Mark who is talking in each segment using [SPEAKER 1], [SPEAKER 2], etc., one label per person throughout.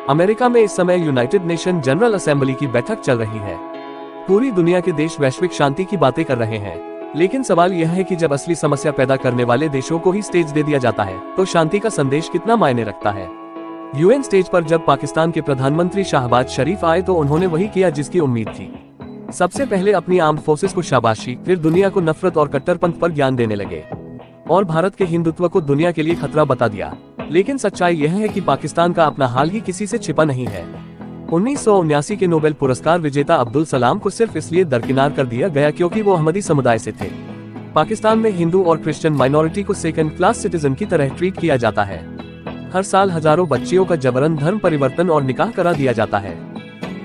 [SPEAKER 1] America में इस समय यूनाइटेड नेशन जनरल असेंबली की बैठक चल रही है। पूरी दुनिया के देश वैश्विक शांति की बातें कर रहे हैं, लेकिन सवाल यह है कि जब असली समस्या पैदा करने वाले देशों को ही स्टेज दे दिया जाता है तो शांति का संदेश कितना मायने रखता है। यूएन स्टेज पर जब पाकिस्तान के प्रधानमंत्री शाहबाज शरीफ आए तो उन्होंने वही किया जिसकी उम्मीद थी। सबसे पहले अपनी आर्म्ड फोर्सेस को शाबाशी, फिर दुनिया को नफरत और कट्टरपंथ पर ज्ञान देने लगे और भारत के हिंदुत्व को दुनिया के लिए खतरा बता दिया। लेकिन सच्चाई यह है कि पाकिस्तान का अपना हाल ही किसी से छिपा नहीं है। 1979 के नोबेल पुरस्कार विजेता अब्दुल सलाम को सिर्फ इसलिए दरकिनार कर दिया गया क्योंकि वो अहमदी समुदाय से थे। पाकिस्तान में हिंदू और क्रिश्चियन माइनॉरिटी को सेकंड क्लास सिटीजन की तरह ट्रीट किया जाता है। हर साल हजारों बच्चियों का जबरन धर्म परिवर्तन और निकाह करा दिया जाता है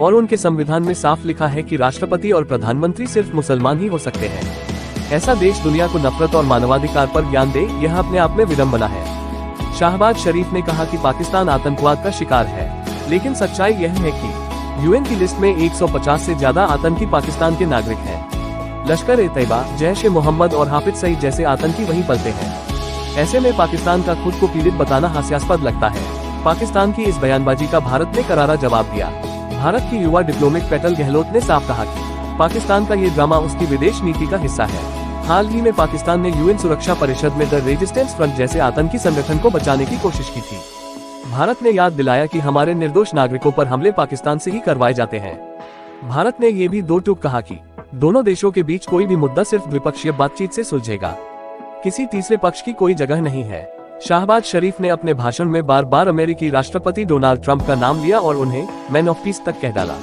[SPEAKER 1] और उनके संविधान में साफ लिखा है कि राष्ट्रपति और प्रधानमंत्री सिर्फ मुसलमान ही हो सकते हैं। ऐसा देश दुनिया को नफरत और मानवाधिकार पर ज्ञान दे, यह अपने आप में विडंबना है। शाहबाज शरीफ ने कहा कि पाकिस्तान आतंकवाद का शिकार है, लेकिन सच्चाई यह है कि यूएन की लिस्ट में 150 से ज्यादा आतंकी पाकिस्तान के नागरिक हैं। लश्कर-ए-तैयबा, जैश-ए-मोहम्मद और हाफिज सईद जैसे आतंकी वहीं पलते हैं। ऐसे में पाकिस्तान का खुद को पीड़ित बताना हास्यास्पद लगता है। पाकिस्तान की इस बयानबाजी का भारत ने करारा जवाब दिया। भारत की युवा डिप्लोमेट पेटल गहलोत ने साफ कहा कि पाकिस्तान का ये ड्रामा उसकी विदेश नीति का हिस्सा है। हाल ही में पाकिस्तान ने यूएन सुरक्षा परिषद में द रेजिस्टेंस फ्रंट जैसे आतंकी संगठन को बचाने की कोशिश की थी। भारत ने याद दिलाया कि हमारे निर्दोष नागरिकों पर हमले पाकिस्तान से ही करवाए जाते हैं। भारत ने ये भी दो टूक कहा कि दोनों देशों के बीच कोई भी मुद्दा सिर्फ द्विपक्षीय बातचीत से सुलझेगा, किसी तीसरे पक्ष की कोई जगह नहीं है। शाहबाज शरीफ ने अपने भाषण में बार बार अमेरिकी राष्ट्रपति डोनाल्ड ट्रंप का नाम लिया और उन्हें मैन ऑफ पीस तक कह डाला।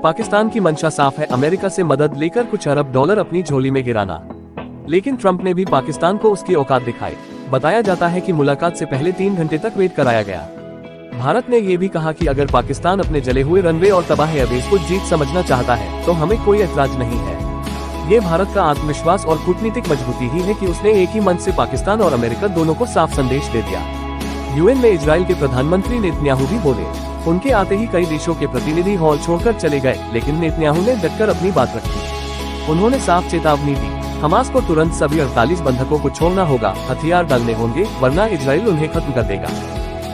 [SPEAKER 1] पाकिस्तान की मंशा साफ है, अमेरिका से मदद लेकर कुछ अरब डॉलर अपनी झोली में गिराना। लेकिन ट्रंप ने भी पाकिस्तान को उसकी औकात दिखाई। बताया जाता है कि मुलाकात से पहले 3 घंटे तक वेट कराया गया। भारत ने ये भी कहा कि अगर पाकिस्तान अपने जले हुए रनवे और तबाह एयरबेस को जीत समझना चाहता है तो हमें कोई ऐतराज नहीं है। ये भारत का आत्मविश्वास और कूटनीतिक मजबूती ही है कि उसने एक ही मंच से पाकिस्तान और अमेरिका दोनों को साफ संदेश दे दिया। यूएन में इजराइल के प्रधानमंत्री नेतन्याहू भी बोले। उनके आते ही कई देशों के प्रतिनिधि हॉल छोड़कर चले गए, लेकिन नेतन्याहू ने डटकर अपनी बात रखी। उन्होंने साफ चेतावनी दी, हमास को तुरंत सभी 48 बंधकों को छोड़ना होगा, हथियार डालने होंगे, वरना इजराइल उन्हें खत्म कर देगा।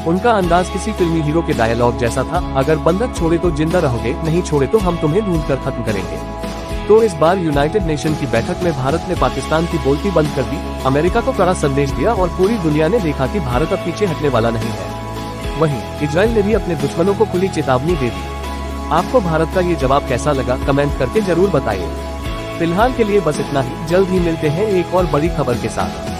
[SPEAKER 1] उनका अंदाज किसी फिल्मी हीरो के डायलॉग जैसा था, अगर बंधक छोड़े तो जिंदा रहोगे, नहीं छोड़े तो हम तुम्हें ढूंढ कर खत्म करेंगे। तो इस बार यूनाइटेड नेशन की बैठक में भारत ने पाकिस्तान की बोलती बंद कर दी, अमेरिका को कड़ा संदेश दिया और पूरी दुनिया ने देखा कि भारत अब पीछे हटने वाला नहीं है। वहीं इजराइल ने भी अपने दुश्मनों को खुली चेतावनी दे दी। आपको भारत का ये जवाब कैसा लगा, कमेंट करके जरूर बताइए। फिलहाल के लिए बस इतना ही, जल्द ही मिलते हैं एक और बड़ी खबर के साथ।